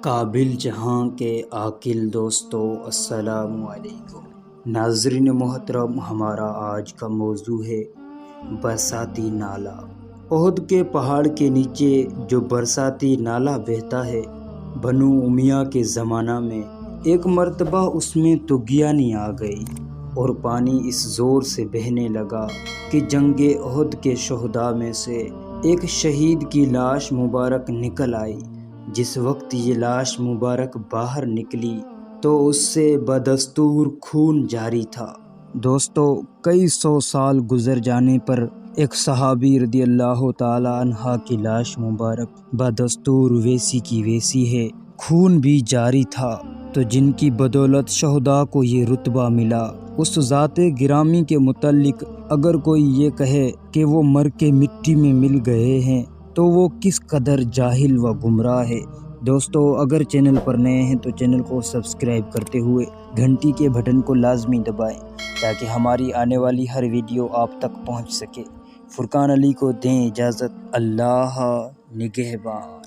قابل جہاں کے عاقل دوستو السلام علیکم۔ ناظرین محترم، ہمارا آج کا موضوع ہے برساتی نالہ۔ احد کے پہاڑ کے نیچے جو برساتی نالہ بہتا ہے، بنو امیہ کے زمانہ میں ایک مرتبہ اس میں طغیانی آ گئی اور پانی اس زور سے بہنے لگا کہ جنگ احد کے شہداء میں سے ایک شہید کی لاش مبارک نکل آئی۔ جس وقت یہ لاش مبارک باہر نکلی تو اس سے بدستور خون جاری تھا۔ دوستو، کئی سو سال گزر جانے پر ایک صحابی رضی اللہ تعالی عنہ کی لاش مبارک بدستور ویسی کی ویسی ہے، خون بھی جاری تھا۔ تو جن کی بدولت شہداء کو یہ رتبہ ملا، اس ذات گرامی کے متعلق اگر کوئی یہ کہے کہ وہ مر کے مٹی میں مل گئے ہیں تو وہ کس قدر جاہل و گمراہ ہے۔ دوستو، اگر چینل پر نئے ہیں تو چینل کو سبسکرائب کرتے ہوئے گھنٹی کے بٹن کو لازمی دبائیں تاکہ ہماری آنے والی ہر ویڈیو آپ تک پہنچ سکے۔ فرقان علی کو دیں اجازت، اللہ نگہبان۔